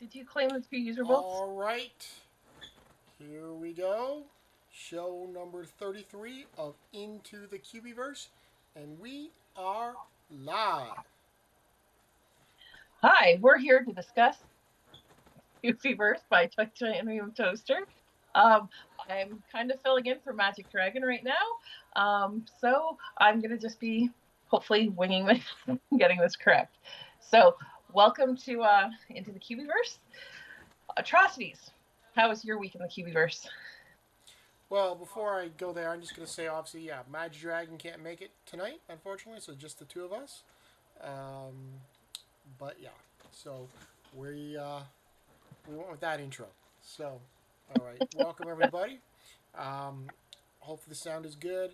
Did you claim the two user votes? All right, here we go. Show number 33 of Into the Cubieverse, and we are live. Hi, we're here to discuss Cubieverse by Titanium Toaster. Um, I'm kind of filling in for Magic Dragon right now. So I'm gonna just be hopefully winging this, getting this correct. So welcome to Into the Cubieverse. Atrocities. How was your week in the Cubieverse? Well, before I go there, I'm just going to say, obviously, yeah, Magic Dragon can't make it tonight, unfortunately, so just the two of us. Um, but yeah, so we uh, we went with that intro. So, all right, welcome everybody. Um, hopefully the sound is good.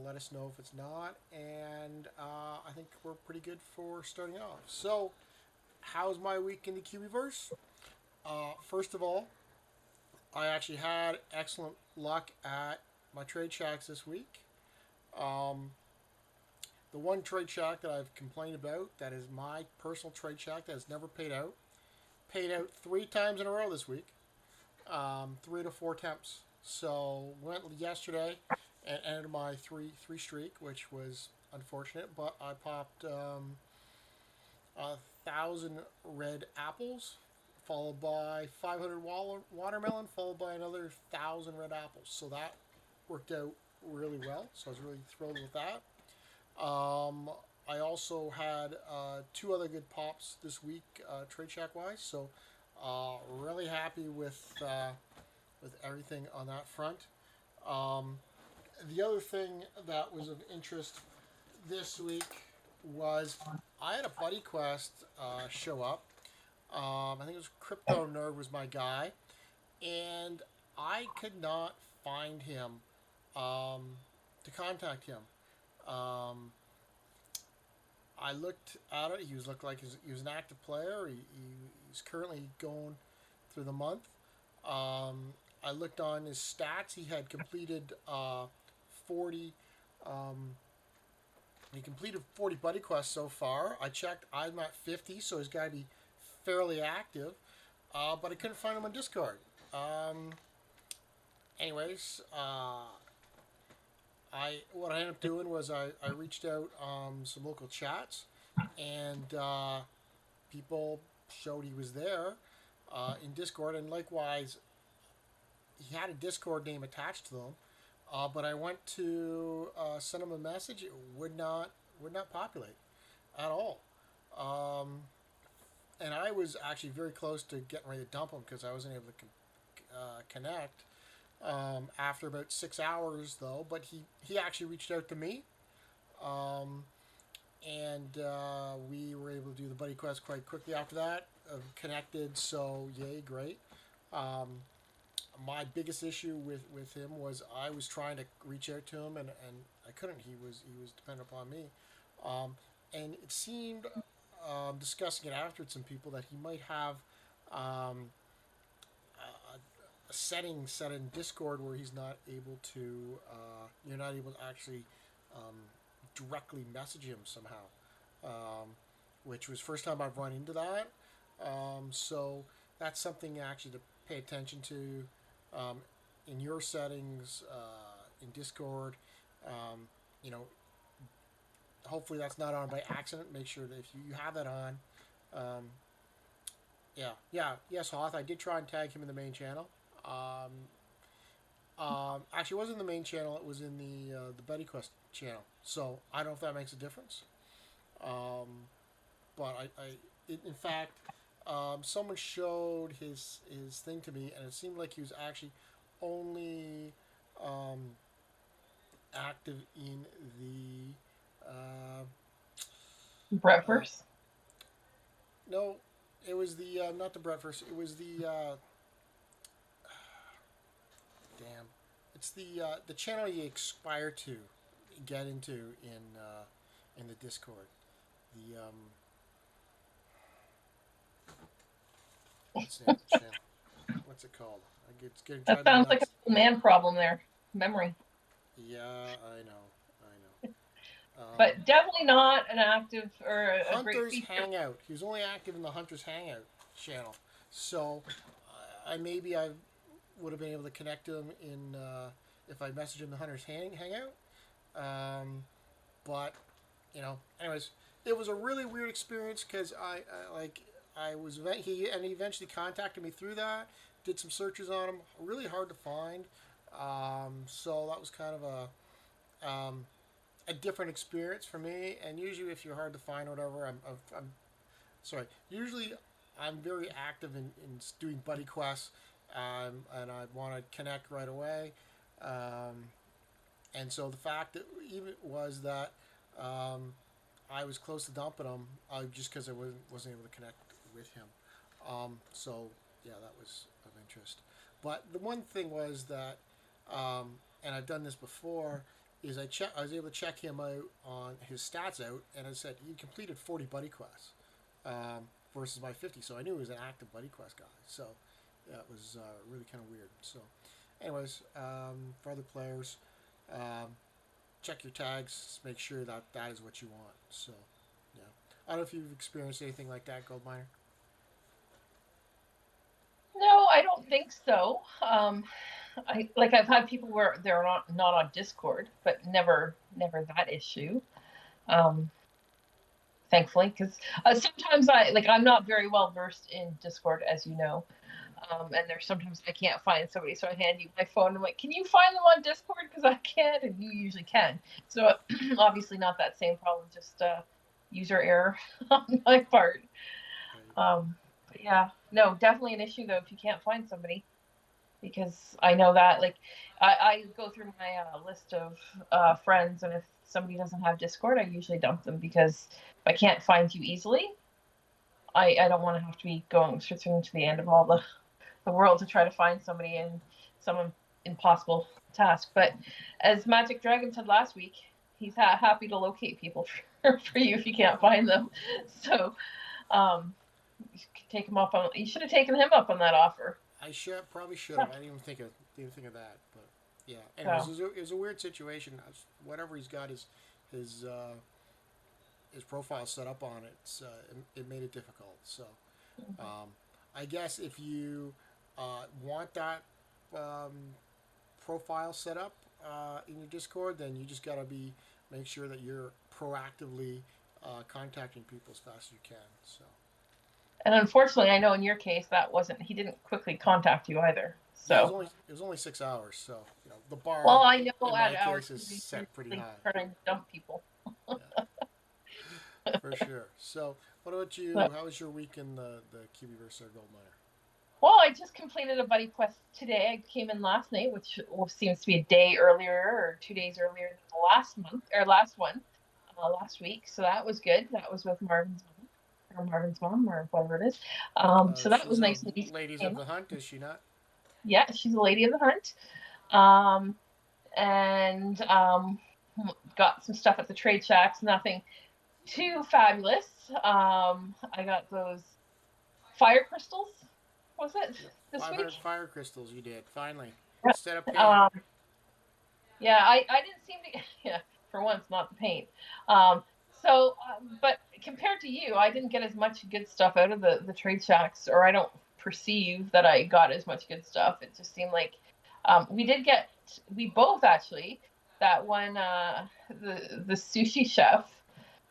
Let us know if it's not, and I think we're pretty good for starting off. So, how's my week in the Cubieverse? First of all, I actually had excellent luck at my trade shacks this week. Um, the one trade shack that I've complained about, that is my personal trade shack that has never paid out 3 times in a row this week. 3 to 4 attempts. So went yesterday and ended my three streak, which was unfortunate. But I popped 1,000 red apples, followed by 500 watermelon, followed by another 1,000 red apples. So that worked out really well. So I was really thrilled with that. Um, I also had 2 other good pops this week, trade shack wise. So really happy with everything on that front. Um, the other thing that was of interest this week was I had a buddy quest show up. I think it was Crypto Nerd was my guy, and I could not find him um, to contact him. Um, I looked at it. He was looked like he was an active player. He's currently going through the month. I looked on his stats. He had completed 40. Um, he completed 40 buddy quests so far. I checked. I'm at 50, so he's got to be fairly active. But I couldn't find him on Discord. Um, anyways, I what I ended up doing was I reached out some local chats, and people showed he was there in Discord, and likewise he had a Discord name attached to them. But I went to send him a message; it would not populate at all. Um, and I was actually very close to getting ready to dump him because I wasn't able to connect. After about 6 hours, though, but he actually reached out to me, um, and we were able to do the buddy quest quite quickly after that. Connected, so yay, great. Um, my biggest issue with him was I was trying to reach out to him and I couldn't. He was dependent upon me, and it seemed discussing it after with some people that he might have um, a setting set in Discord where he's not able to, you're not able to actually um, directly message him somehow, which was first time I've run into that. So that's something actually to pay attention to um, in your settings in Discord. Um, you know, hopefully that's not on by accident. Make sure that if you have that on, um, yeah, yeah, yes, Hoth. I did try and tag him in the main channel. Um, actually, it wasn't in the main channel. It was in the Buddy Quest channel. So I don't know if that makes a difference. Um, but in fact, someone showed his thing to me, and it seemed like he was actually only um, active in the uh, Breakfast. no, it was the not the breakfast. It was the damn. It's the channel you aspire to get into in the Discord. The what's the name of the channel? What's it called? It's getting That driving me sounds like a nuts. man problem there. Memory. Yeah, I know, I know. But definitely not an active or a great Hunters feature. Hangout. He was only active in the Hunters Hangout channel. So I maybe I would have been able to connect to him in if I messaged him the Hunters Hangout. Um, but anyways, it was a really weird experience because I was he eventually contacted me through that. Did some searches on him, really hard to find. So that was kind of a different experience for me. And usually, if you're hard to find or whatever, I'm sorry. Usually, I'm very active in doing buddy quests, and I want to connect right away. Um, and so the fact that even was that um, I was close to dumping him just because I wasn't able to connect with him. So yeah, that was of interest. But the one thing was that, and I've done this before, is I was able to check him out on his stats out, and I said he completed 40 buddy quests versus my 50. So I knew he was an active buddy quest guy. So yeah, it was really kind of weird. So, anyways, for other players, um, check your tags, make sure that that is what you want. So, yeah. I don't know if you've experienced anything like that, Gold Miner. No, I don't think so. I've had people where they're not on Discord, but never that issue. Um, Thankfully, because sometimes I'm not very well versed in Discord, as you know. And there's sometimes I can't find somebody, so I hand you my phone. And I'm like, can you find them on Discord? Because I can't, and you usually can. So obviously not that same problem, just user error on my part. Right. But yeah, no, definitely an issue though if you can't find somebody, because I know that I go through my list of friends, and if somebody doesn't have Discord, I usually dump them because if I can't find you easily, I don't want to have to be going searching to the end of all the world to try to find somebody in some impossible task. But as Magic Dragon said last week, he's happy to locate people for you if you can't find them. So you can take him up on. You should have taken him up on that offer. I probably should Yeah. have. I didn't think of that. But yeah. Anyways, So it was a weird situation. Whatever he's got his uh, his profile set up on it made it difficult. So um, I guess if you want that um, profile set up in your Discord, then you just gotta make sure that you're proactively contacting people as fast as you can. So and unfortunately, I know in your case that wasn't. He didn't quickly contact you either. yeah, So it was only 6 hours. So the well, bar I know in at my our case is TV set pretty really high. trying to dump people. Yeah, for sure. So what about you? So, How was your week in the Cubieverse or Gold Miner? well, I just completed a buddy quest today. I came in last night, which seems to be a day earlier or 2 days earlier than the last month or last one, last week. So that was good. That was with Marvin's mom or whatever it is. So that was She's a nice and easy. ladies of the hunt, is she not? Yeah, she's a lady of the hunt. Um, and got some stuff at the trade shacks. Nothing too fabulous. I got those fire crystals. Was it Yep. this week? 500 fire crystals you did finally Yep. instead of paint. Um, yeah, I didn't seem to. Yeah, for once, not the paint. Um, but compared to you, I didn't get as much good stuff out of the trade shacks, or I don't perceive that I got as much good stuff. It just seemed like we both actually, that one, the sushi chef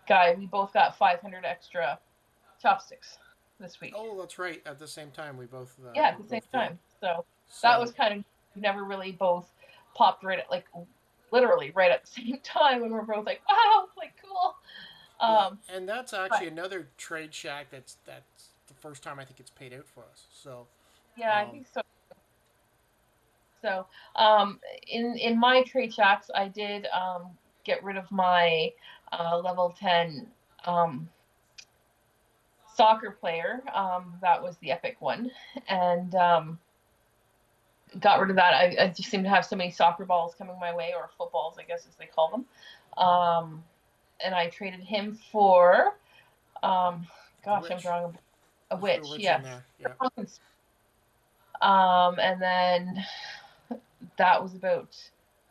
guy, we both got 500 extra chopsticks this week. Oh, that's right. At the same time, Yeah, at we the same both did. time. So that So was kind of, we never really both popped right at, like, literally right at the same time, and we're both like, wow, like cool. yeah, Um, and that's but actually another trade shack that's the first time I think it's paid out for us. So yeah, I um, think so. So in my trade shacks, I did get rid of my level 10 um, soccer player. That was the epic one, and got rid of that. I just seem to have so many soccer balls coming my way, or footballs, I guess as they call them. And I traded him for, um, the gosh, I'm witch, drawing a you threw a witch, witch in yes. there. Yeah. And then that was about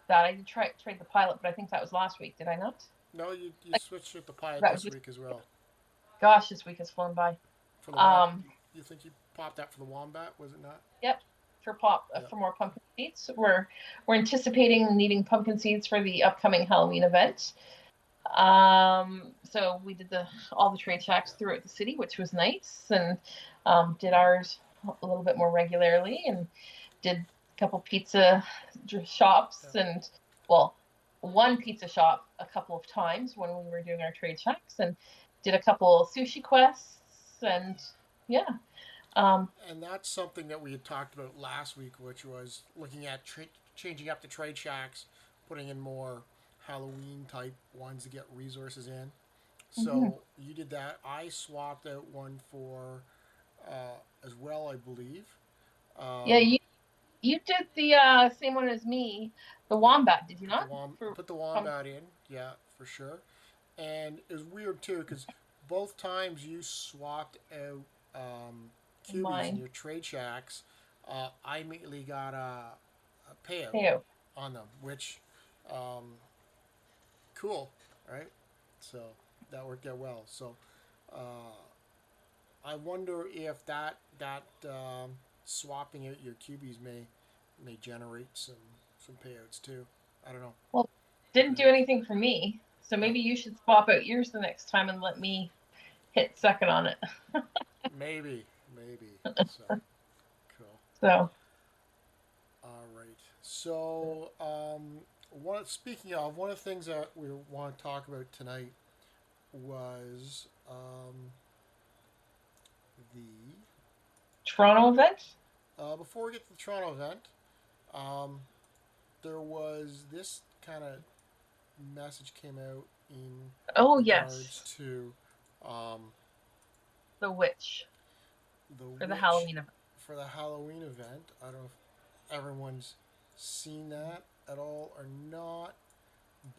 that. I did trade the pilot, but I think that was last week. Did I not? No, you Like, switched with the pilot that was this just, week as well gosh, this week has flown by. for the what? Um, You think you popped that for the wombat, was it not? Yep, Yeah. for more pumpkin seeds. We're anticipating needing pumpkin seeds for the upcoming Halloween event. So we did the all the trade shacks throughout the city, which was nice, and did ours a little bit more regularly, and did a couple pizza shops, Yeah. and well, one pizza shop a couple of times when we were doing our trade shacks, and did a couple sushi quests, and yeah, um, And that's something that we had talked about last week, which was looking at changing up the trade shacks, putting in more Halloween type ones to get resources in. mhm. So you did that. I swapped out one for as well, I believe. Yeah, Um, you did the same one as me, the yeah, wombat, did you not? For put the um, wombat in. Yeah, for sure. And it was weird too because both times you swapped out cubies in mine. your trade shacks, I immediately got a payout Hey, on them, which um, cool, right? So that worked out well. So uh, I wonder if that swapping out your cubies may generate some payouts too. I don't know. well, Who didn't do knows? anything for me. So Yeah, maybe you should swap out yours the next time and let me hit second on it. maybe. So cool. So, All right. So speaking of one of the things that we want to talk about tonight was the Toronto event? before we get to the Toronto event, um, there was this kind of message came out in Oh, regards yes. to um, The witch the for the witch Halloween event. for the Halloween event. I don't know if everyone's seen that at all or not,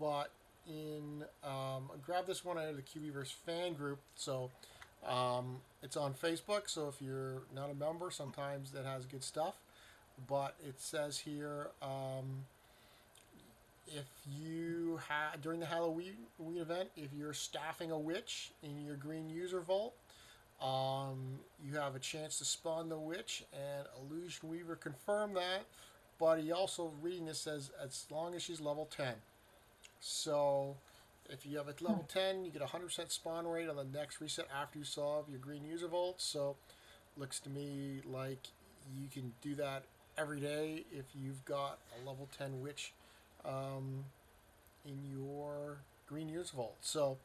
but in I grabbed this one out of the Cubieverse fan group. So it's on Facebook. So if you're not a member, sometimes that has good stuff. But it says here if you have during the Halloween event, if you're staffing a witch in your green user vault, you have a chance to spawn the witch, and Illusion Weaver confirmed that. But he also reading this says as long as she's level 10. So if you have a level 10, you get a 100% spawn rate on the next reset after you solve your green user vault. So looks to me like you can do that every day if you've got a level 10 witch um, in your green user vault. So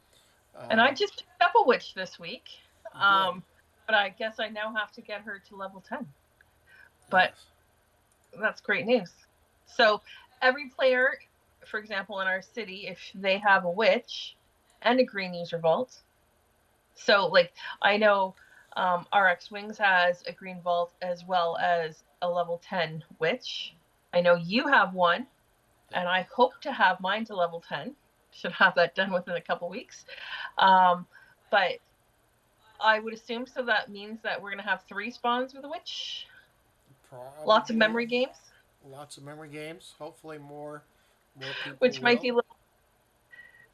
And I um, just picked up a witch this week. you did, Um, but I guess I now have to get her to level 10. But yes. that's great news. So every player, for example, in our city, if they have a witch and a green user vault, so like I know RX Wings has a green vault as well as a level 10 witch. I know you have one, Yeah. and I hope to have mine to level 10. Should have that done within a couple weeks. Um, but I would assume so that means that we're gonna have three spawns with a witch. Lots of Probably memory games, lots of memory games. Hopefully more people which might will. be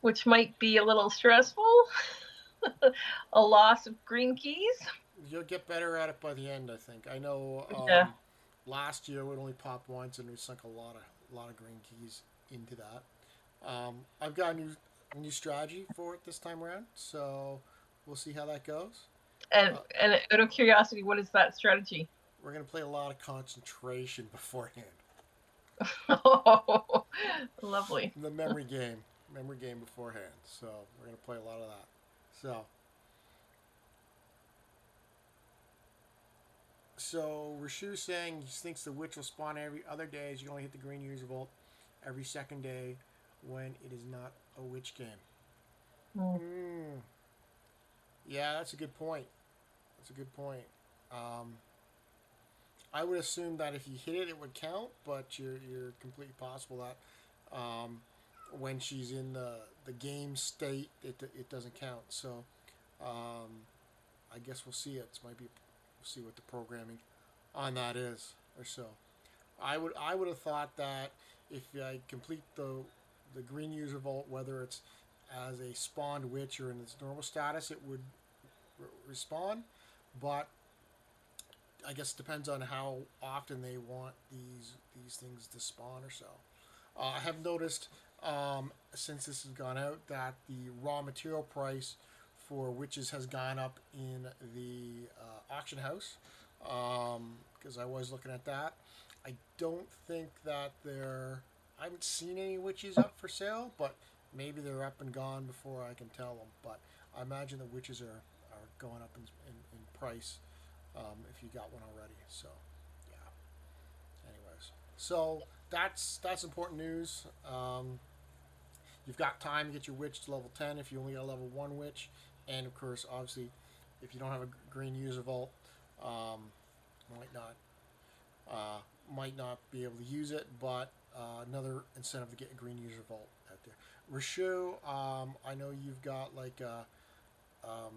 which might be a little stressful. A loss of green keys. You'll get better at it by the end, I think. I know Yeah. last year we only popped once, and we sunk a lot of green keys into that. I've got a new strategy for it this time around, so we'll see how that goes. Uh, And out of curiosity, what is that strategy? we're gonna play a lot of concentration beforehand. Oh, lovely. The memory game beforehand. So we're gonna play a lot of that. So Rashu saying he thinks the witch will spawn every other day as you only hit the green user vault every second day when it is not a witch game. Mm. Mm, yeah, that's a good point. That's a good point. Um, I would assume that if you hit it, it would count, but you're completely possible that when she's in the game state, it doesn't count. So I guess we'll see it. Might be we'll see what the programming on that is or so. I would have thought that if I complete the green user vault, whether it's as a spawned witch or in its normal status, it would respawn. But I guess it depends on how often they want these things to spawn or so. I have noticed since this has gone out that the raw material price for witches has gone up in the auction house because I was looking at that. I don't think that they're. I haven't seen any witches up for sale, but maybe they're up and gone before I can tell them. But I imagine the witches are going up in price if you got one already. So, yeah. Anyways, so that's important news. You've got time to get your witch to level 10 if you only got a level 1 witch, and of course, obviously, if you don't have a green user vault, um, might not might not be able to use it, but another incentive to get a green user vault out there. Rishu, I know you've got like um,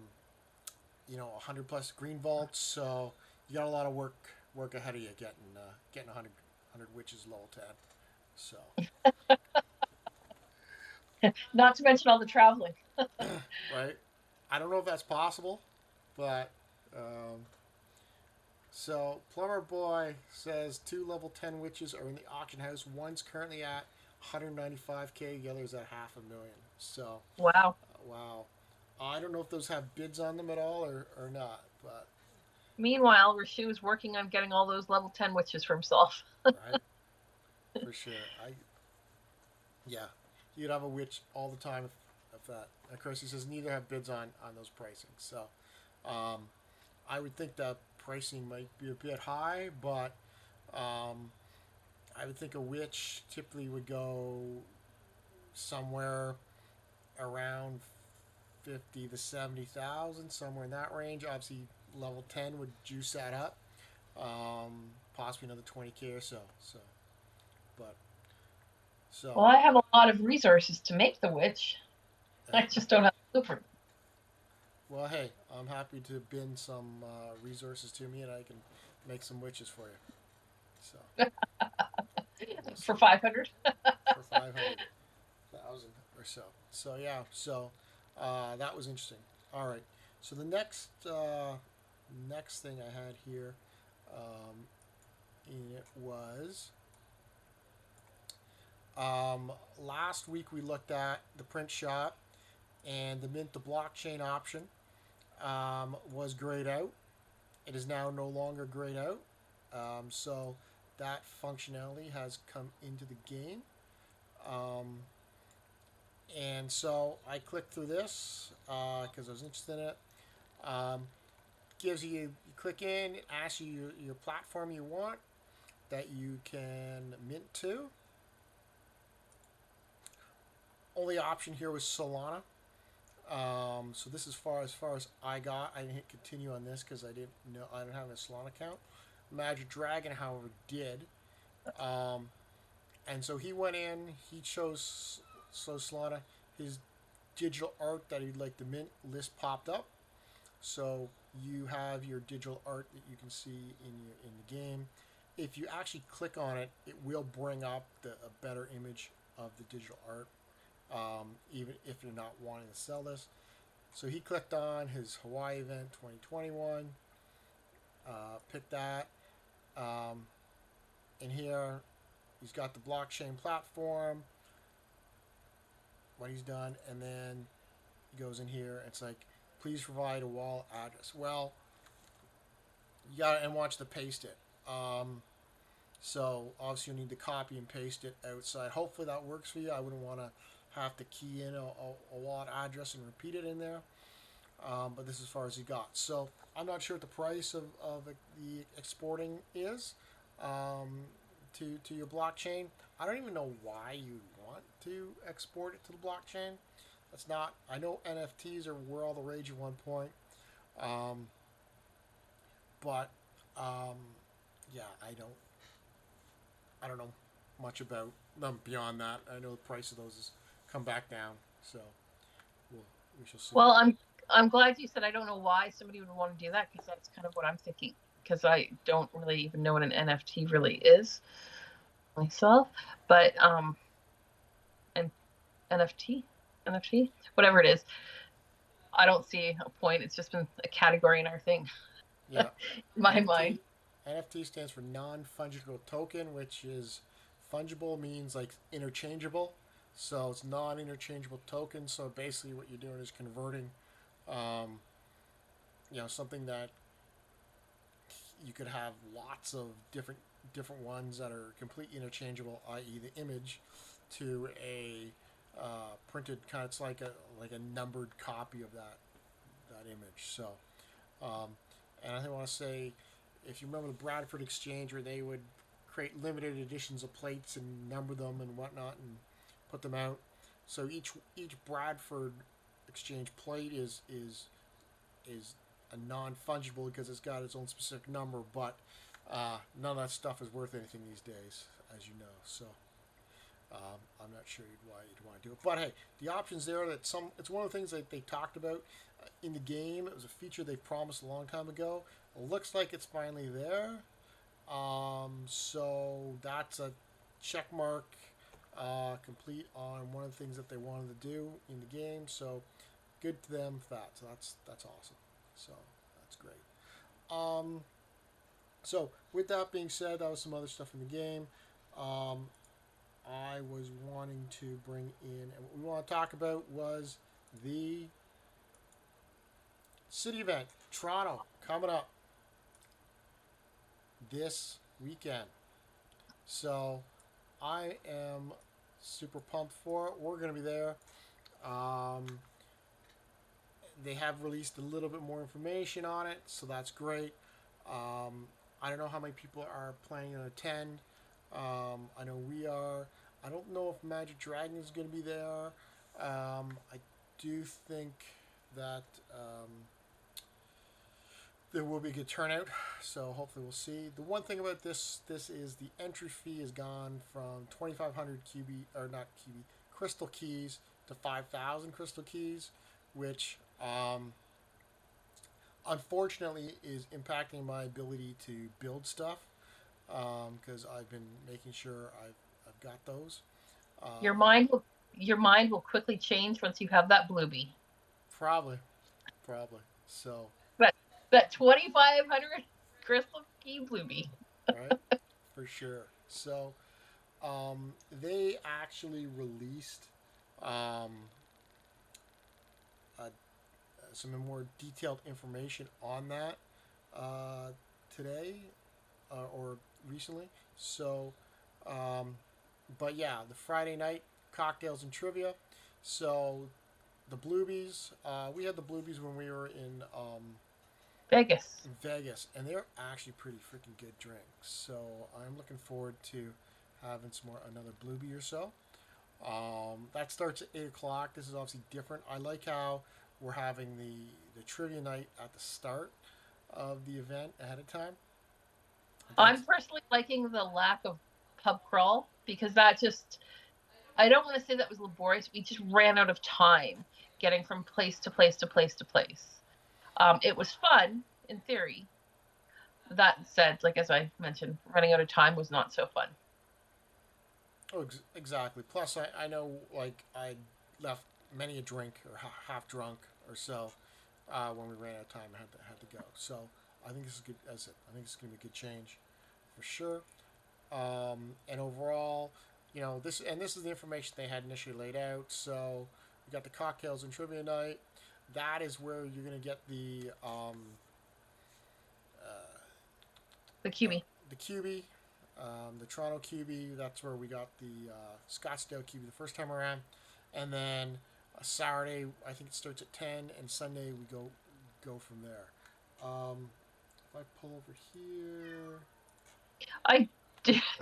100 plus green vaults, so you got a lot of work ahead of you getting 100 witches level 10. So Not to mention all the traveling. right, I don't know if that's possible, but um, so Plumber Boy says 2 level 10 witches are in the auction house. One's currently at 195K, the other's at half a million. So Wow. wow, I don't know if those have bids on them at all or not, but Meanwhile, Rashu is working on getting all those level 10 witches for himself. right for sure. Yeah, you'd have a witch all the time if that. Of course, he says neither have bids on those pricing. So, um, I would think that pricing might be a bit high, but um, I would think a witch typically would go somewhere around 50 to 70,000, somewhere in that range. Obviously, level 10 would juice that up, possibly another 20K or so. So, but Well, so I have a lot of resources to make the witch. uh, I just don't have the blueprint. well, hey, I'm happy to bin some resources to me, and I can make some witches for you. So we'll For see 500. for 500,000 or so. So yeah, so that was interesting. All right, so the next thing I had here um, in it was last week we looked at the print shop and the mint the blockchain option was grayed out. It is now no longer grayed out. So that functionality has come into the game. Um, and so I clicked through this because I was interested in it. Um, gives you click in, it asks you your platform you want that you can mint to. Only option here was Solana. So this is far as I got. I didn't hit continue on this because I don't have a Solana account. Magic Dragon, however, did. Um, and so he went in. He chose Solana. His digital art that he'd like to mint list popped up. So you have your digital art that you can see in the game. If you actually click on it, it will bring up a better image of the digital art, even if you're not wanting to sell this. So he clicked on his Hawaii event 2021, picked that. Um, in here, he's got the blockchain platform, what he's done, and then he goes in here. It's like, please provide a wallet address. Well, you got to and wants to paste it. So obviously you need to copy and paste it outside. Hopefully that works for you. I wouldn't want to have to key in a wallet address and repeat it in there. But this is as far as he got. So I'm not sure what the price of the exporting is to your blockchain. I don't even know why you want to export it to the blockchain. That's not. I know NFTs were all the rage at one point, um, but um, yeah, I don't know much about them beyond that. I know the price of those has come back down, so we'll, we shall see. Well, I'm glad you said I don't know why somebody would want to do that because that's kind of what I'm thinking. Because I don't really even know what an NFT really is myself, but an NFT, NFT, whatever it is, I don't see a point. It's just been a category in our thing, Yeah, in my NFT. mind. NFT stands for non-fungible token, which is fungible means like interchangeable. So it's non-interchangeable token. So basically, what you're doing is converting, um, something that you could have lots of different ones that are completely interchangeable, i.e., the image, to a printed kind. It's like a numbered copy of that image. So, um, and I want to say, if you remember the Bradford Exchange, where they would create limited editions of plates and number them and whatnot and put them out. So each Bradford Exchange plate is a non fungible because it's got its own specific number, but none of that stuff is worth anything these days, as you know. So I'm not sure why you'd want to do it, but hey, the options there. It's one of the things that they talked about in the game. It was a feature they promised a long time ago. It looks like it's finally there. So that's a check mark complete on one of the things that they wanted to do in the game. So good to them for that. So that's awesome. So that's great. Um, so with that being said, that was some other stuff in the game. Um, I was wanting to bring in, and what we want to talk about was the city event, Toronto, coming up this weekend. So I am super pumped for it. We're going to be there. Um, they have released a little bit more information on it, so that's great. I don't know how many people are planning to attend. I know we are. I don't know if Magic Dragon is going to be there. I do think that there will be a good turnout, so hopefully we'll see. The one thing about this is the entry fee has gone from 2,500 or not crystal keys to 5,000 crystal keys, which unfortunately is impacting my ability to build stuff because I've been making sure I've got those. Your mind will quickly change once you have that bluebie. Probably. So. That 2,500 crystal key bluebie. Right. For sure. So, they actually released um, uh, some more detailed information on that uh, today or recently. So, um, but yeah, the Friday night cocktails and trivia. So, the Bluebies, we had the Bluebies when we were in Vegas. Vegas, and they're actually pretty freaking good drinks. So, I'm looking forward to having another Bluebie or so. That starts at 8 o'clock. This is obviously different. I like how we're having the trivia night at the start of the event ahead of time. I'm personally liking the lack of pub crawl because that just, I don't want to say that was laborious. We just ran out of time getting from place to place to place to place. It was fun in theory. That said, like as I mentioned, running out of time was not so fun. Oh, exactly. Plus, I know like I left many a drink or half drunk or so when we ran out of time. I had to go. So I think this is good. As it, I think it's going to be a good change for sure. And overall, this is the information they had initially laid out. So we got the cocktails and trivia night. That is where you're going to get the QB. The QB, the Toronto QB. That's where we got the Scottsdale QB the first time around, and then Saturday I think it starts at 10, and Sunday we go from there. If I pull over here, I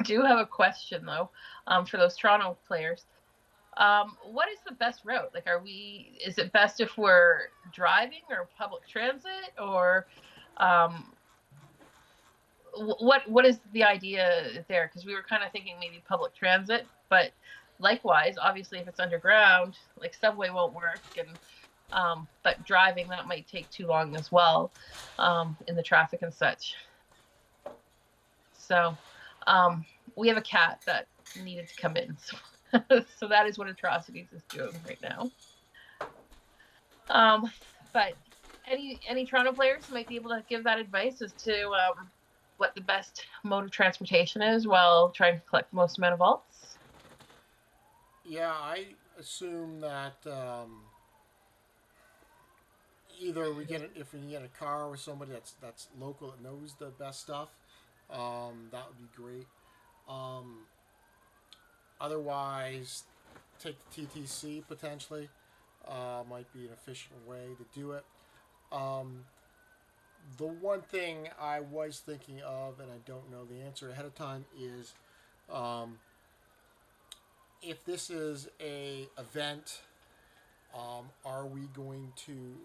do have a question though, for those Toronto players. What is the best route? Like, is it best if we're driving or public transit, or what is the idea there? Because we were kind of thinking maybe public transit, but likewise, obviously, if it's underground, like subway won't work, and but driving, that might take too long as well, in the traffic and such. So we have a cat that needed to come in. So that is what Atrocities is doing right now. But any Toronto players might be able to give that advice as to what the best mode of transportation is while trying to collect the most amount of vaults. Yeah, I assume that either we get it if we can get a car with somebody that's local that knows the best stuff. That would be great. Um, Otherwise, take the TTC potentially. Might be an efficient way to do it. Um, the one thing I was thinking of, and I don't know the answer ahead of time, is um, if this is a event, are we going to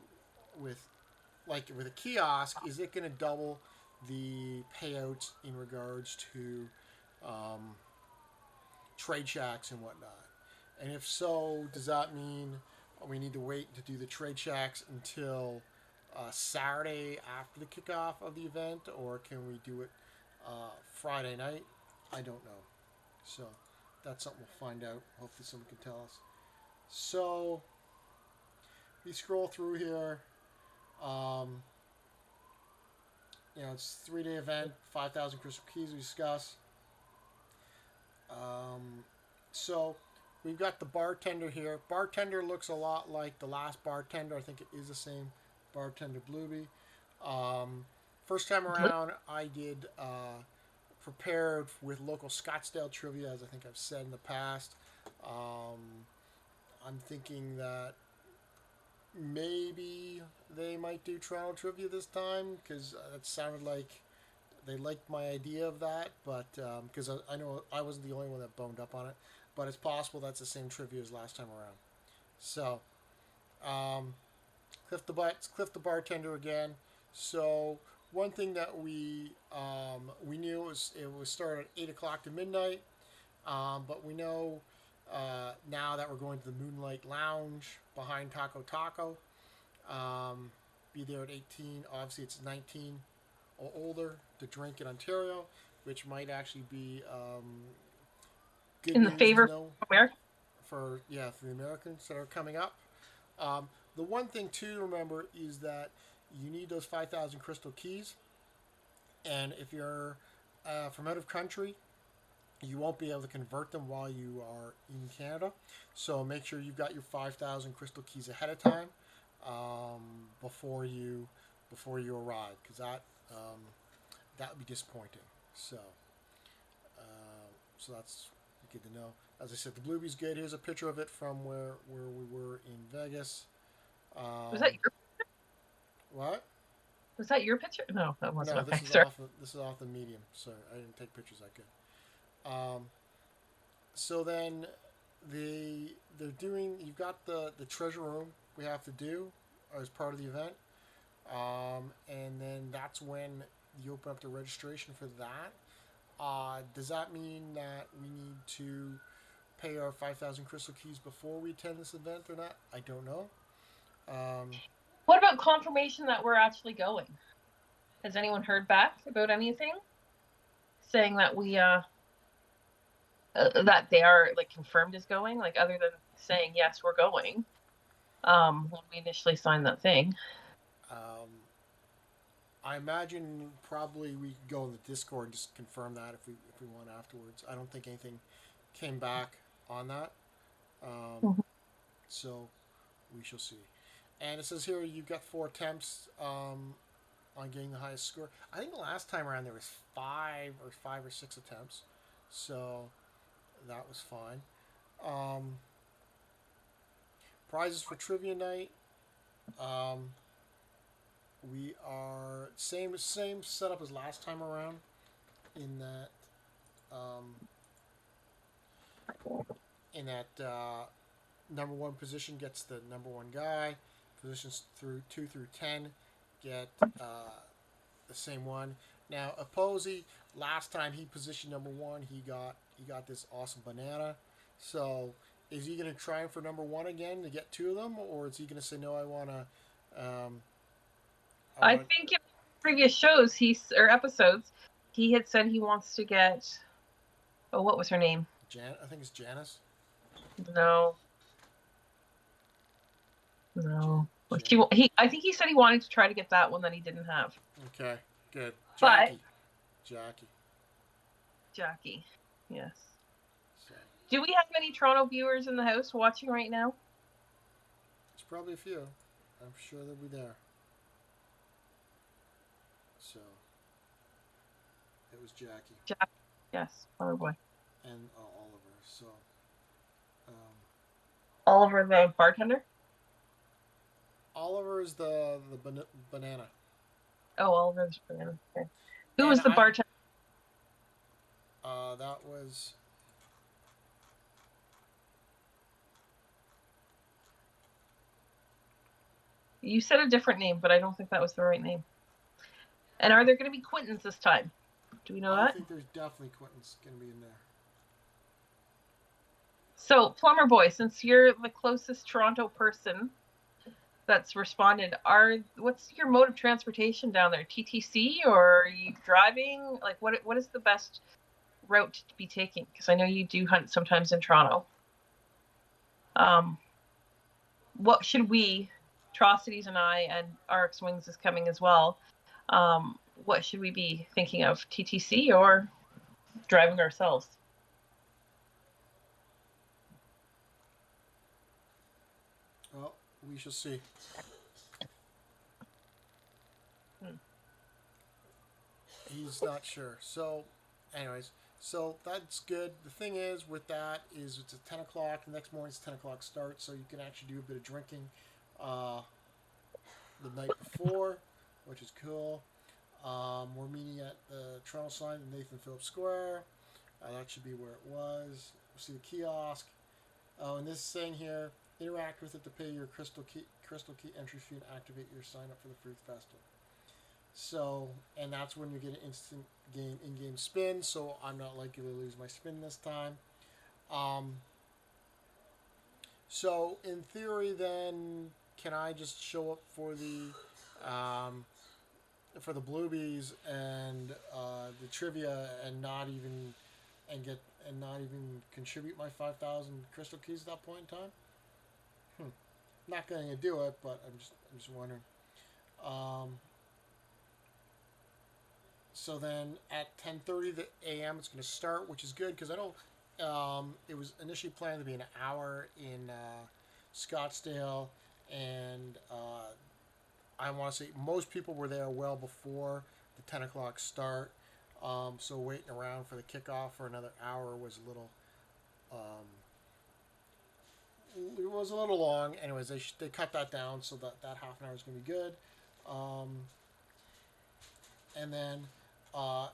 with with a kiosk? Is it going to double the payouts in regards to um, trade shacks and whatnot? And if so, does that mean we need to wait to do the trade shacks until Saturday after the kickoff of the event, or can we do it Friday night? I don't know. So that's something we'll find out. Hopefully, someone can tell us. So we scroll through here. Um, it's a 3-day event, 5,000 crystal keys we discuss. So we've got the bartender here. Bartender looks a lot like the last bartender. I think it is the same bartender, Blueby. First time around, I did prepared with local Scottsdale trivia, as I think I've said in the past. I'm thinking that maybe they might do Toronto trivia this time because it sounded like they liked my idea of that, but because I know I wasn't the only one that boned up on it, but it's possible that's the same trivia as last time around. So, Cliff the bartender again. So one thing that we knew was it was start at 8 o'clock to midnight, but we know now that we're going to the Moonlight Lounge behind Taco Taco. Be there at 18. Obviously, it's 19 or older to drink in Ontario, which might actually be good In the news favor to know of America. for the Americans that are coming up. The one thing to remember is that you need those 5,000 crystal keys, and if you're from out of country, you won't be able to convert them while you are in Canada. So make sure you've got your 5,000 crystal keys ahead of time before you arrive, because that would be disappointing. So so that's good to know. As I said, the Bluebee's good. Here's a picture of it from where we were in Vegas. Was that your What? Was that your picture? No, that wasn't. No, Okay, sorry. this is off the medium. Sorry, I didn't take pictures that good. So then they're doing. You've got the treasure room we have to do as part of the event, and then that's when you open up the registration for that. Does that mean that we need to pay our 5,000 crystal keys before we attend this event or not? I don't know. What about confirmation that we're actually going? Has anyone heard back about anything saying that we that they are like confirmed as going, like other than saying yes, we're going when we initially signed that thing? Um, I imagine probably we could go in the Discord and just confirm that if we want afterwards. I don't think anything came back on that, Mhm. so we shall see. And it says here you've got 4 attempts on getting the highest score. I think the last time around there was 5 or 6 attempts, so that was fine. Prizes for trivia night. We are same setup as last time around, in that um, number one position gets the number one guy. Positions through 2 through 10 get the same one. Now, Opposy, last time he positioned number one, he got this awesome banana. So, is he going to try for number one again to get 2 of them, or is he going to say no? I want to. I think in previous shows or episodes, he had said he wants to get. Oh, what was her name? I think it's Janice. No. I think he said he wanted to try to get that one that he didn't have. Okay, good. But Jackie. Jackie. Jackie. Yes. So Do we have any Toronto viewers in the house watching right now? it's probably a few. I'm sure they'll be there. So it was Jackie Jackie. Yes. Oh boy. and Oliver. So um, Oliver the bartender. Oliver is the banana, Oh, Oliver's banana. Okay. Who and was the I bartender? that was You said a different name, but I don't think that was the right name. And are there going to be Quintons this time? Do we know I that? think there's definitely Quentin's gonna be in there. So, Plumber Boy, since you're the closest Toronto person that's responded, what's your mode of transportation down there? TTC or are you driving? Like, what is the best route to be taking? Because I know you do hunt sometimes in Toronto. What should we, Atrocities and I, and RX Wings is coming as well. What should we be thinking of? TTC or driving ourselves? Well, we shall see. Hmm. He's not sure. So, anyways, so that's good. The thing is with that is it's at 10 o'clock. The next morning's 10 o'clock start, so you can actually do a bit of drinking uh, the night before, which is cool. We're meeting at the Toronto sign in Nathan Phillips Square. That should be where it was. We'll see the kiosk. Oh, and this saying here, interact with it to pay your crystal key entry fee and activate your sign up for the Fruit Festival. So, and that's when you get an instant game in-game spin. So I'm not likely to lose my spin this time. Um, so in theory, then can I just show up for the Bluebies and the trivia and not even contribute my 5,000 crystal keys at that point in time? Not going to do it, but I'm just wondering. Um, so then at 10:30 a.m. it's going to start, which is good because I don't. It was initially planned to be an hour in Scottsdale, and I want to say most people were there well before the 10 o'clock start. So waiting around for the kickoff for another hour was a little. It was a little long. Anyways, they cut that down so that half an hour is going to be good. Um, and then uh,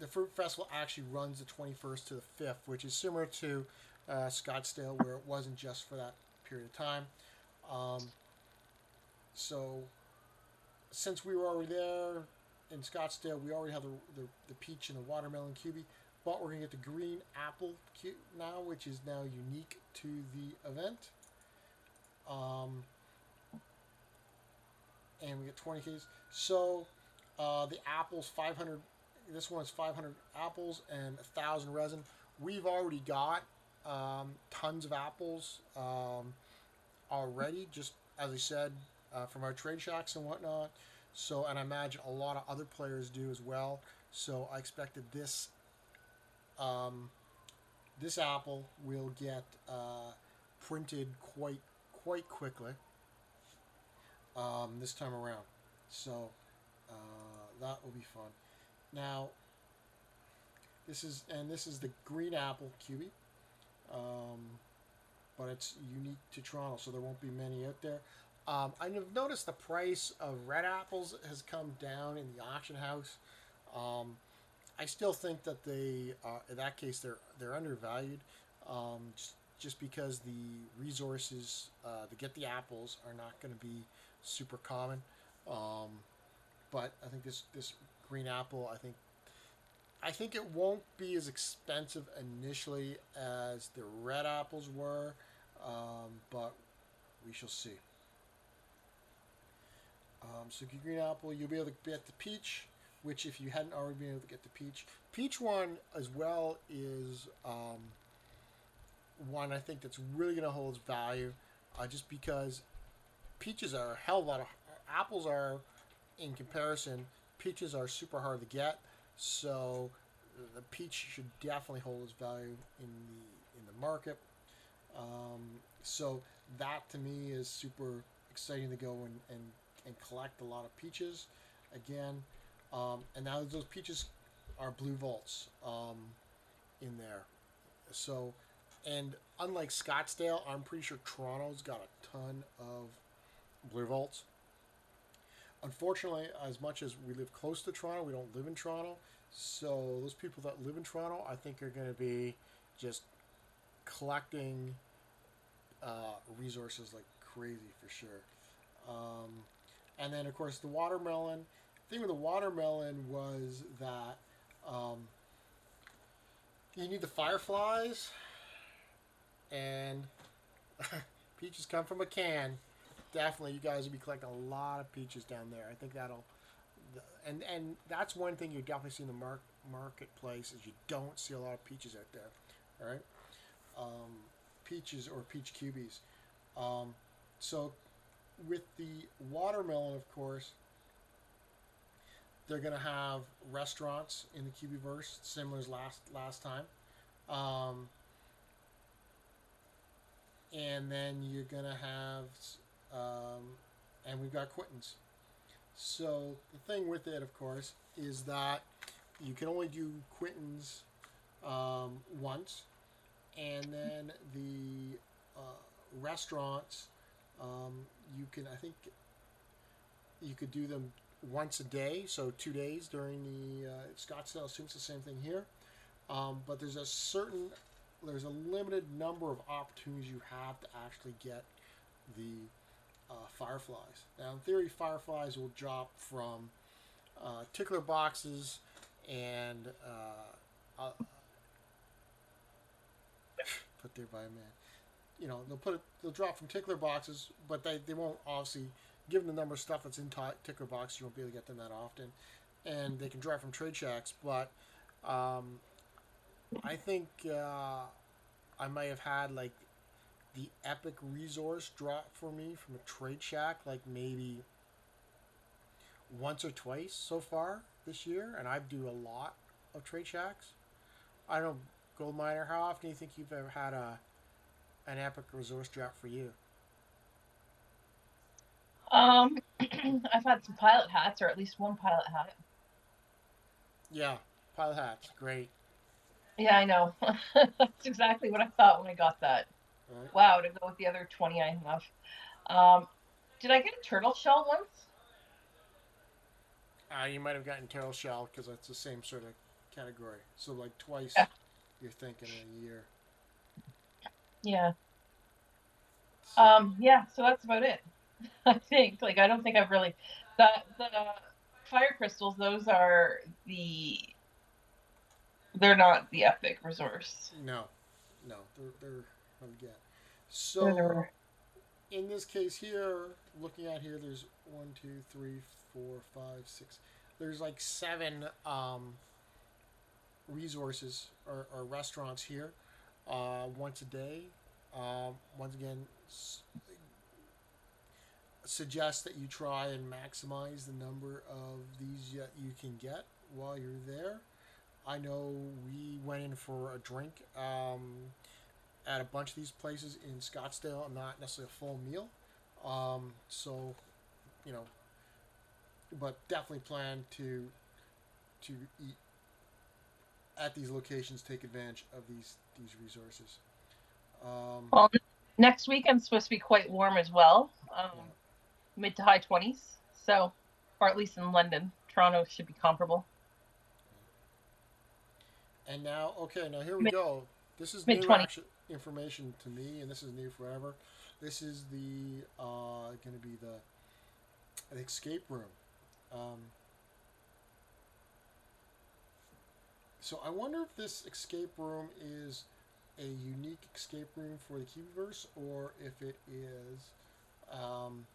the Fruit Festival actually runs the 21st to the 5th, which is similar to Scottsdale, where it wasn't just for that period of time. Um, so, since we were already there in Scottsdale, we already have the peach and the watermelon cubie, but we're going to get the green apple now, which is now unique to the event. And we get 20 keys. So, the apples, 500. This one is 500 apples and 1,000 resin. We've already got tons of apples already, just as I said, from our trade shacks and whatnot. So, and I imagine a lot of other players do as well. So, I expected this apple will get printed quite quickly this time around. So, that will be fun. Now, this is the green apple cubie, but it's unique to Toronto, so there won't be many out there. I've noticed the price of red apples has come down in the auction house. I still think that they, in that case, they're undervalued, just because the resources to get the apples are not going to be super common. But I think this green apple, I think it won't be as expensive initially as the red apples were, but we shall see. So green apple, you'll be able to get the peach, which if you hadn't already been able to get the peach one as well is one I think that's really going to hold its value, just because peaches are a hell of a lot of apples are in comparison. Peaches are super hard to get. So the peach should definitely hold its value in the market. So that to me is super exciting to go and collect a lot of peaches again. And now those peaches are blue vaults in there. So, and unlike Scottsdale, I'm pretty sure Toronto's got a ton of blue vaults. Unfortunately, as much as we live close to Toronto, we don't live in Toronto. So those people that live in Toronto, I think, are going to be just collecting resources like crazy for sure. Um, and then, of course, the watermelon. The thing with the watermelon was that um, you need the fireflies, and peaches come from a can. Definitely, you guys will be collecting a lot of peaches down there. I think that'll, and that's one thing you definitely see in the marketplace is you don't see a lot of peaches out there. All right, um, peaches or peach cubies. Um, so with the watermelon, of course, they're gonna have restaurants in the Cubieverse, similar as last time. Um, and then you're gonna have, um, and we've got quittance. So the thing with it, of course, is that you can only do quittance once, and then the restaurants, you can, I think, you could do them once a day, so 2 days during the Scottsdale. I assume it's the same thing here. But there's a limited number of opportunities you have to actually get the fireflies. Now, in theory, fireflies will drop from tickler boxes and put there by a man. You know, they'll drop from tickler boxes, but they won't obviously, given the number of stuff that's in tickler boxes, you won't be able to get them that often. And they can drop from trade shacks, but um, I think I might have had like the epic resource drop for me from a trade shack, like maybe once or twice so far this year, and I do a lot of trade shacks. I don't know, Gold Miner, how often do you think you've ever had an epic resource drop for you? Um, I've had some pilot hats, or at least one pilot hat. Yeah, pilot hats, great. Yeah, I know. That's exactly what I thought when I got that. All right. Wow, to go with the other 20 I have. Um, did I get a turtle shell once? You might have gotten Terrell Shell because that's the same sort of category. So like twice, Yeah. you're thinking in a year. Yeah. So Yeah, so that's about it. I think. Like I don't think I've really the fire crystals, those are they're not the epic resource. no, no, they're hard to get. They're the So rare. in this case here, looking at here, there's one, two, three, four, five, six. There's like seven resources or restaurants here once a day. Once again, suggest that you try and maximize the number of these that you can get while you're there. I know we went in for a drink at a bunch of these places in Scottsdale, not necessarily a full meal. So, you know, but definitely plan to eat at these locations, take advantage of these resources. Um, Well, next weekend's supposed to be quite warm as well. yeah. Mid to high 20s. So, or at least in London. Toronto should be comparable. And now, okay, now here we Mid go. This is mid new 20s. action information to me, and this is new forever. This is the going to be the escape room. Um, so I wonder if this escape room is a unique escape room for the Cubieverse, or if it is, um,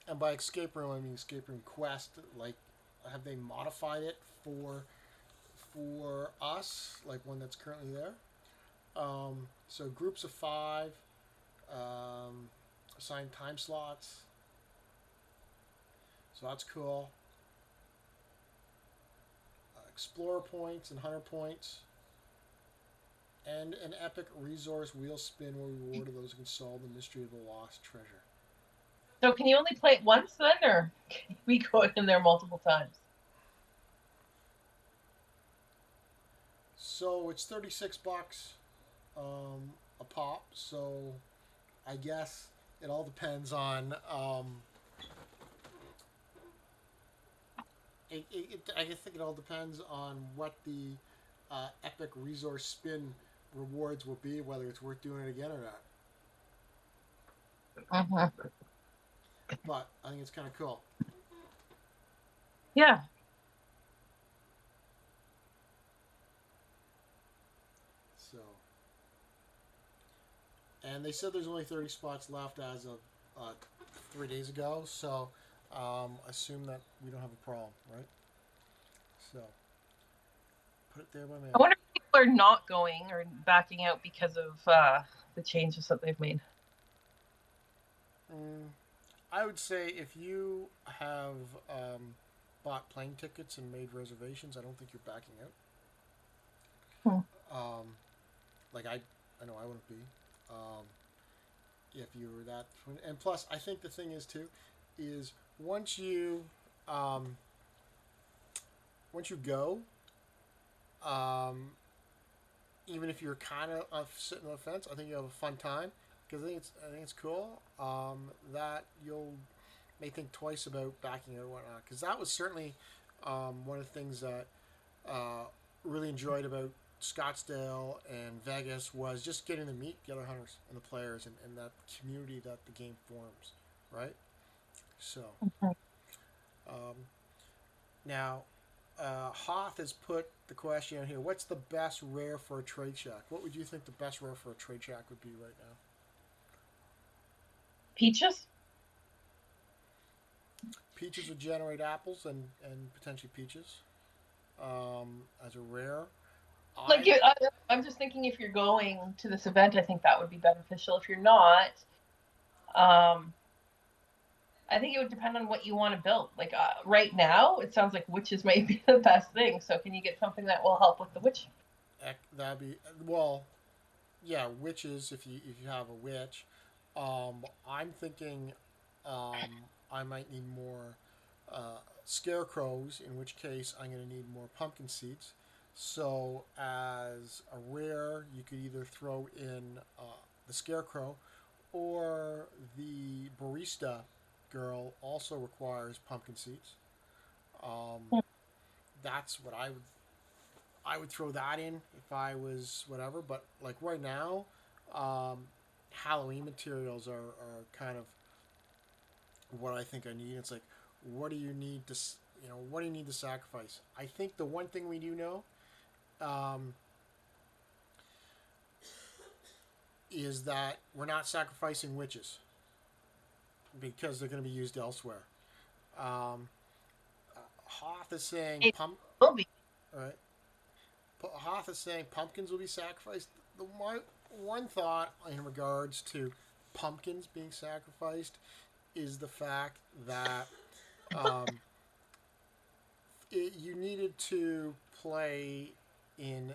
and by escape room I mean escape room quest. Like, have they modified it for us, like one that's currently there? So groups of five, um, assigned time slots. So that's cool. explorer points and hunter points, and an epic resource wheel spin will reward those who can solve the mystery of the lost treasure. So can you only play it once then, or can we go in there multiple times? So it's $36 a pop. So I guess it all depends on. I think it all depends on what the epic resource spin rewards will be, whether it's worth doing it again or not. Mm-hmm. But I think it's kind of cool. Yeah. So, and they said there's only 30 spots left as of 3 days ago. So, assume that we don't have a problem, right? So, put it there, my I man. wonder if people are not going or backing out because of the changes that they've made. Mm, I would say if you have bought plane tickets and made reservations, I don't think you're backing Hmm. out. Like I know I wouldn't be. Um, if you were that, and plus, I think the thing is too, is um, once you go, um, even if you're kind of sitting on the fence, I think you have a fun time because I think it's cool that you'll may think twice about backing it or whatnot. Because that was certainly one of the things that uh, really enjoyed about Scottsdale and Vegas was just getting to meet the other hunters and the players and that community that the game forms, right? So Mhm. um, now Hoth has put the question out here: what's the best rare for a trade shack? What would you think the best rare for a trade shack would be right now? Peaches? Peaches would generate apples and potentially peaches as a rare. Like, I I'm just thinking if you're going to this event, I think that would be beneficial. If you're not, um, I think it would depend on what you want to build. Like right now, it sounds like witches may be the best thing. So can you get something that will help with the witch? that'd be well, yeah, witches if you have a witch. I'm thinking I might need more scarecrows, in which case I'm going to need more pumpkin seeds. So as a rare, you could either throw in the scarecrow, or the barista girl also requires pumpkin seeds. Um, that's what I would throw that in if I was whatever. But like right now, um, Halloween materials are kind of what I think I need. It's like, what do you need to what do you need to sacrifice? I think the one thing we do know um, is that we're not sacrificing witches because they're going to be used elsewhere. Um, Hoth is saying It will be. right. Hoth is saying pumpkins will be sacrificed. My one thought in regards to pumpkins being sacrificed is the fact that um, you needed to play in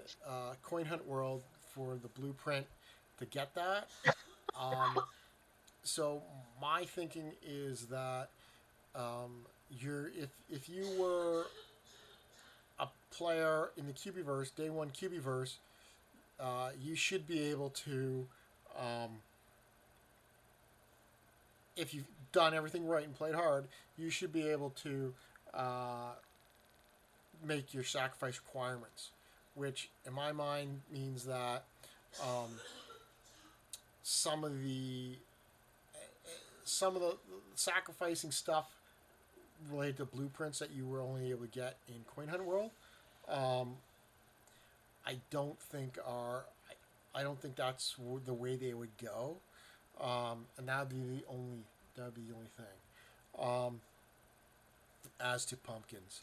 Coin Hunt World for the blueprint to get that. Um, so my thinking is that you're if you were a player in the Cubieverse, day one Cubieverse, you should be able to, um, if you've done everything right and played hard, you should be able to uh, make your sacrifice requirements, which in my mind means that um, some of the some of the sacrificing stuff related to blueprints that you were only able to get in Coin Hunt World, um, I don't think are I don't think that's the way they would go, and that would be the only thing. As to pumpkins,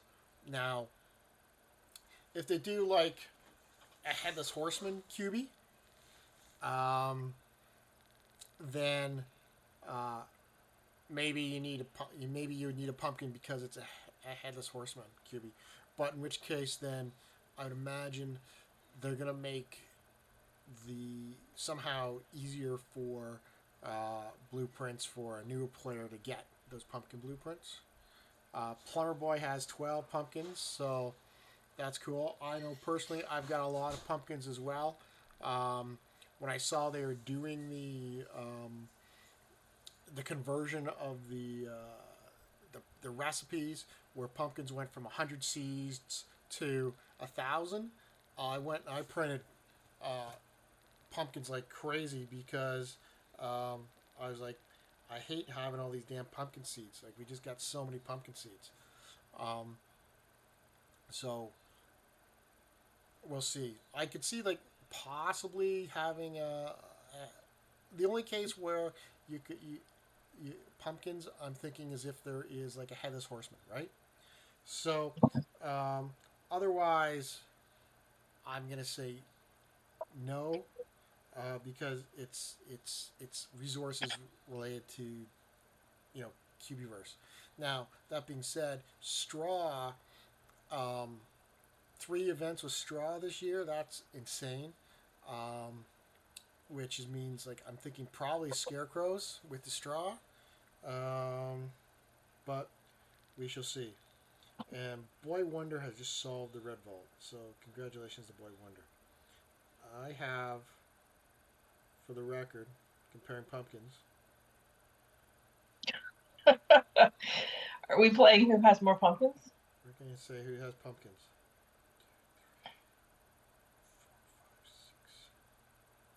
now if they do like a headless horseman cubie, um, then uh, maybe you would need a pumpkin because it's a headless horseman cubie. But in which case, then I'd imagine they're gonna make the somehow easier for blueprints for a newer player to get those pumpkin blueprints. Plumber Boy has 12 pumpkins, so that's cool. I know personally I've got a lot of pumpkins as well. When I saw they were doing the conversion of the recipes where pumpkins went from 100 seeds to 1,000, I went and I printed pumpkins like crazy because I was like, I hate having all these damn pumpkin seeds. Like we just got so many pumpkin seeds. Um, so we'll see. I could see like possibly having the only case where you pumpkins. I'm thinking is if there is like a headless horseman, right? So um, otherwise, I'm gonna say no because it's resources related to Cubieverse. Now that being said, straw. Um, 3 events with straw this year. That's insane. Um, which means like I'm thinking probably scarecrows with the straw. Um, but we shall see. And Boy Wonder has just solved the red vault. So congratulations to Boy Wonder. I have, for the record, comparing pumpkins. Are we playing who has more pumpkins? We're going to say who has pumpkins.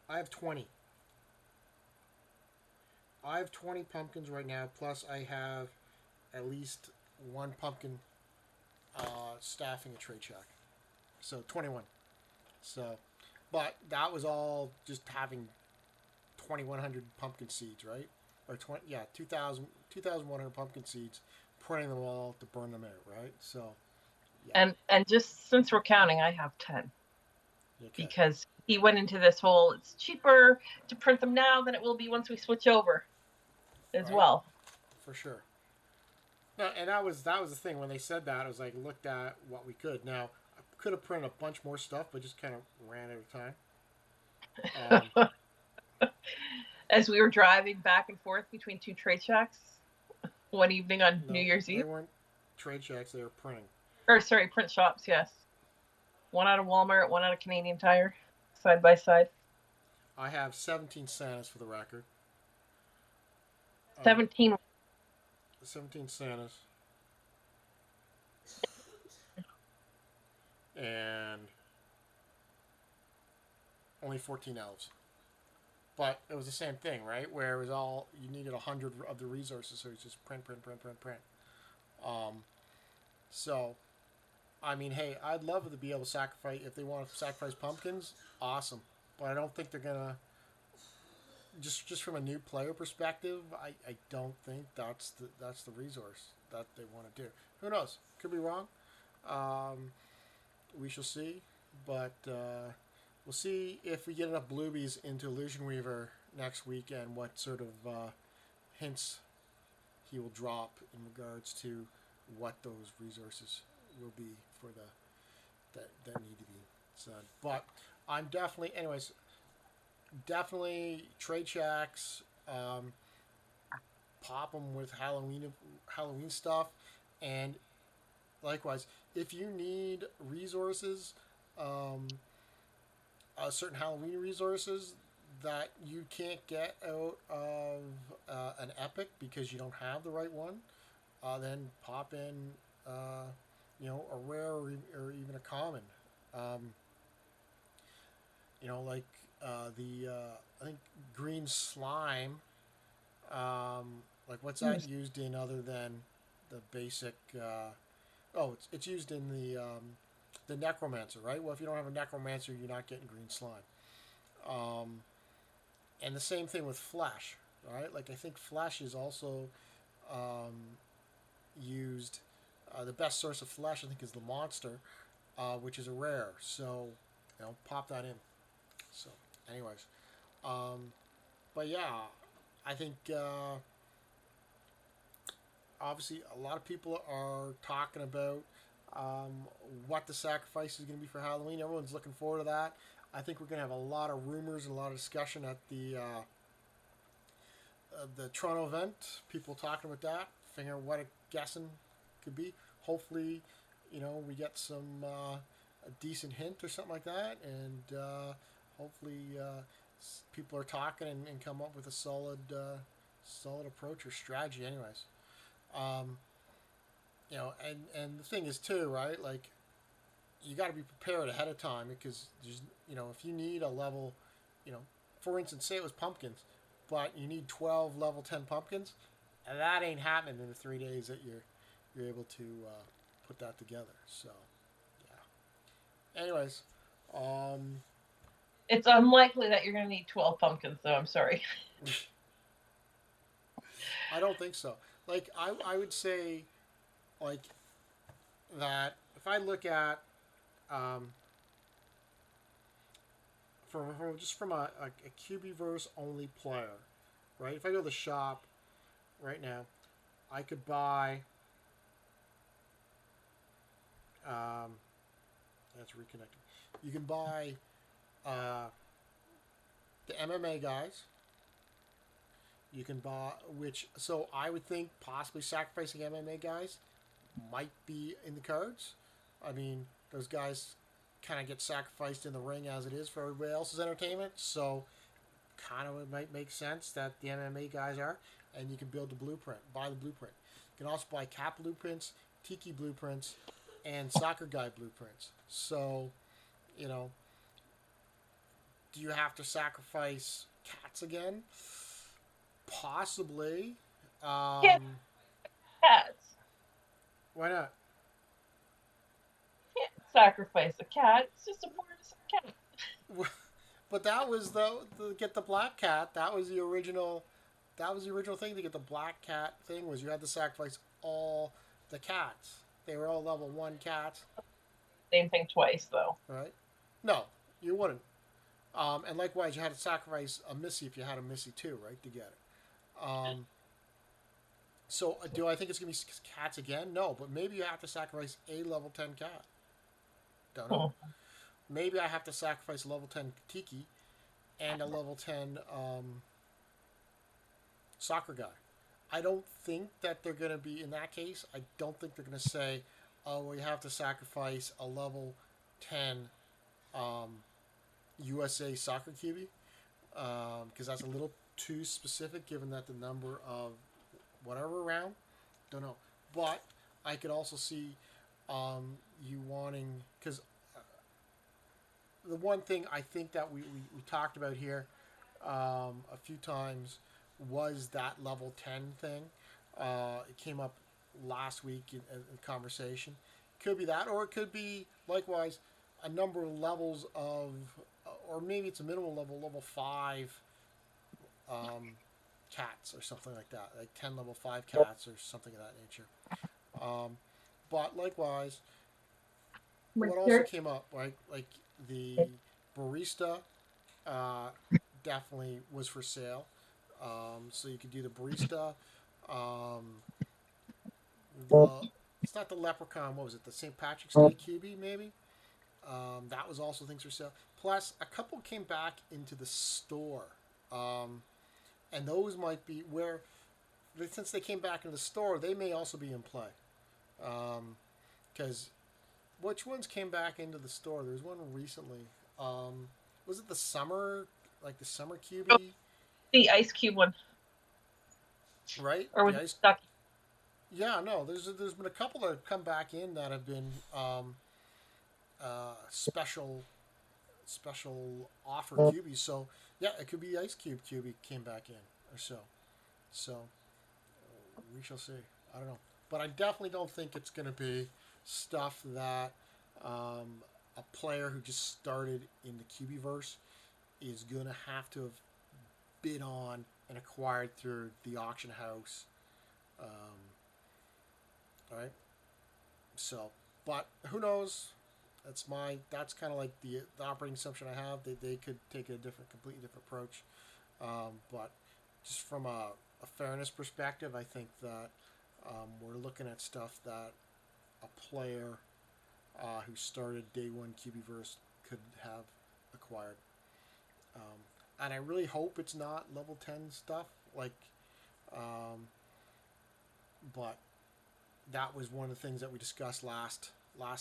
I have 20. I have 20 pumpkins right now, plus I have at least one pumpkin staffing a trade shack. So 21. So, but that was all just having 2,100 pumpkin seeds, right? Or 20, yeah, 2,100 pumpkin seeds, printing them all to burn them out, right? So, yeah. And just since we're counting, I have 10. Okay. Because he went into this whole it's cheaper to print them now than it will be once we switch over as Right? well. For sure. No, and that was the thing when they said that. I was like, looked at what we could. Now, I could have printed a bunch more stuff, but just kind of ran out of time. Um, As we were driving back and forth between two trade shacks one evening on New no, Year's they Eve. weren't trade shacks; they were printing. Or sorry, print shops, yes. One out of Walmart, one out of Canadian Tire, side by side. I have 17 Santas for the record. 17. 17 Santas and only 14 elves. But it was the same thing, right? Where it was all you needed 100 of the resources, so it's just print, print, print, print, print. Um, so, I mean, hey, I'd love to be able to sacrifice if they want to sacrifice pumpkins. Awesome, but I don't think they're gonna. Just from a new player perspective, I don't think that's the resource that they want to do. Who knows? Could be wrong. Um, we shall see, but we'll see if we get enough bluebies into Illusion Weaver next week and what sort of hints he will drop in regards to what those resources will be for that need to be said. But I'm definitely, anyways, definitely trade shacks. Pop them with Halloween stuff, and likewise, if you need resources, um, certain Halloween resources that you can't get out of an epic because you don't have the right one, then pop in, a rare or even a common. Um, like the I think green slime. Like what's that used in other than the basic? It's used in the necromancer, right? Well, if you don't have a necromancer, you're not getting green slime. Um, and the same thing with flesh, right? Like I think flesh is also um, used. The best source of flesh, I think, is the monster, which is a rare. So, pop that in. So, anyways, but yeah, I think obviously a lot of people are talking about um, what the sacrifice is going to be for Halloween. Everyone's looking forward to that. I think we're going to have a lot of rumors and a lot of discussion at the Toronto event. People talking about that, figuring what a guessing could be. Hopefully, we get some a decent hint or something like that, and hopefully people are talking and come up with a solid approach or strategy. Anyways, um, and the thing is too, right? Like you got to be prepared ahead of time because there's if you need a level, you know, for instance, say it was pumpkins, but you need 12 level 10 pumpkins, and that ain't happening in the 3 days that you're able to put that together. So yeah. Anyways, um, It's unlikely that you're going to need 12 pumpkins, though. I'm sorry. I don't think so. Like I would say like that if I look at um, from just from a Cubieverse only player, right? If I go to the shop right now, I could buy. That's reconnecting. You can buy uh, the MMA guys. You can buy which. So I would think possibly sacrificing MMA guys might be in the cards. I mean, those guys kind of get sacrificed in the ring as it is for everybody else's entertainment. So kind of it might make sense that the MMA guys are, and you can build the blueprint, buy the blueprint. You can also buy cap blueprints, tiki blueprints, and soccer guy blueprints. So, you know, do you have to sacrifice cats again? Possibly. Can't Um, cats. why not? Can't sacrifice a cat. It's just a more innocent cat. But that was the get the black cat. That was the original. That was the original thing to get the black cat thing was you had to sacrifice all the cats. They were all level one cats, Same thing twice, though. right? No, you wouldn't. And likewise, you had to sacrifice a Missy if you had a Missy too, right, to get it. So do I think it's gonna be cats again? No, but maybe you have to sacrifice a level 10 cat. Don't know. Hmm. Maybe I have to sacrifice a level 10 Tiki and a level 10 soccer guy. I don't think that they're going to be in that case. I don't think they're going to say, "Oh, we have to sacrifice a level 10 um, USA soccer QB," because that's a little too specific, given that the number of whatever round. Don't know, but I could also see you wanting because the one thing I think that we talked about here a few times was that level 10 thing. It came up last week in conversation. Could be that, or it could be likewise a number of levels of, or maybe it's a minimal level, level 5 um, cats or something like that, like 10 level 5 cats or something of that nature. Um, but likewise, what also came up, right? Like the barista uh, definitely was for sale. So you could do the barista. Um, the it's not the leprechaun. What was it? The St. Patrick's Day QB maybe. That was also things for sale. Plus, a couple came back into the store, um, and those might be where since they came back into the store, they may also be in play. Because which ones came back into the store? There was one recently. Was it the summer, like the summer Oh, QB, the ice cube one, right? or was The it ice. stuck? Yeah, no. There's been a couple that have come back in that have been special offer QBs. So yeah, it could be the Ice Cube QB came back in or so. So we shall see. I don't know, but I definitely don't think it's going to be stuff that a player who just started in the Cubieverse is going to have to have bid on and acquired through the auction house. Um, all right. So, but who knows? That's kind of like the operating assumption I have. They could take a completely different approach. But just from a fairness perspective, I think that we're looking at stuff that a player who started day one Cubieverse could have acquired. Um, and I really hope it's not level 10 stuff. Like, um, but that was one of the things that we discussed last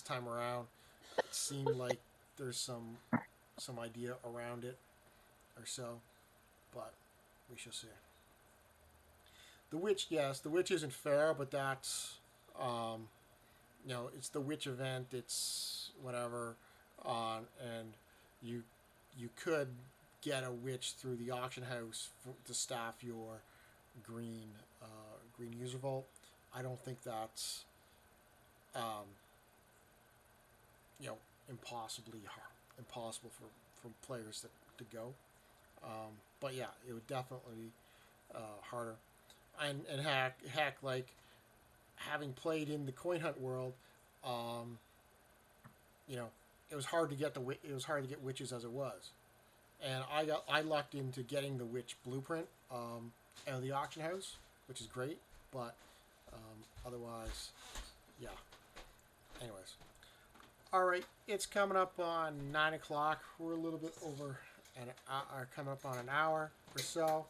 time around. It seemed like there's some idea around it or so, but we shall see. The witch, yes, the witch isn't fair, but that's um, it's the witch event. It's whatever, and you you could get a witch through the auction house to staff your green green user vault. I don't think that's um, you know impossibly hard, impossible for players to go. But yeah, it would definitely be harder. And heck like having played in the coin hunt world, um, you know, it was hard to get witches as it was, and I lucked into getting the witch blueprint out of the auction house, which is great, but otherwise, yeah. Anyways, all right, it's coming up on 9 o'clock. We're a little bit over and are coming up on an hour or so.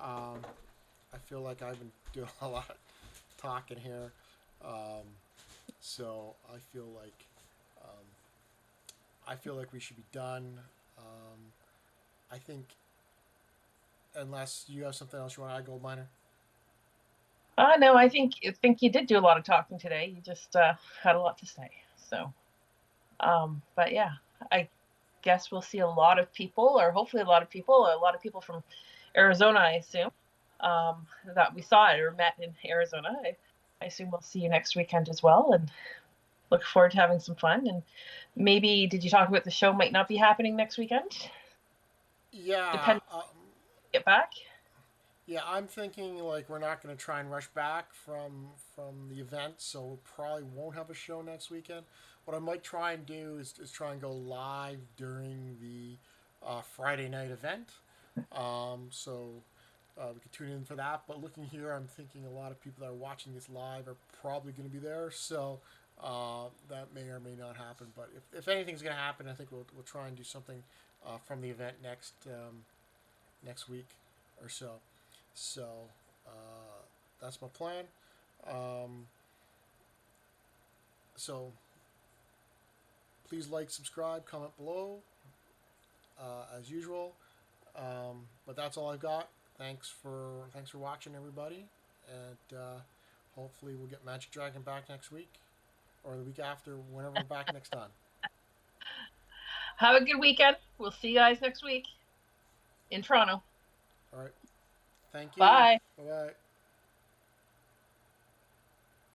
Um, I feel like I've been doing a lot of talking here, um, so um, I feel like we should be done. I think unless you have something else you want to add, Gold Miner. No, I think you did do a lot of talking today. You just had a lot to say. So, but yeah, I guess we'll see a lot of people, or hopefully a lot of people from Arizona, I assume, that we saw or met in Arizona. I assume we'll see you next weekend as well, and look forward to having some fun. And maybe, did you talk about the show might not be happening next weekend, Yeah, depending on get back? yeah. I'm thinking like we're not going to try and rush back from the event, so we probably won't have a show next weekend. What I might try and do is try and go live during the Friday night event. So we could tune in for that. But looking here, I'm thinking a lot of people that are watching this live are probably going to be there. So that may or may not happen. But if anything's going to happen, I think we'll try and do something from the event next week or so. So that's my plan. Um, so please like, subscribe, comment below as usual. But that's all I've got. Thanks for watching, everybody, and hopefully we'll get Magic Dragon back next week or the week after, whenever we're back next time. Have a good weekend. We'll see you guys next week in Toronto. All right. Thank you. Bye. Bye bye.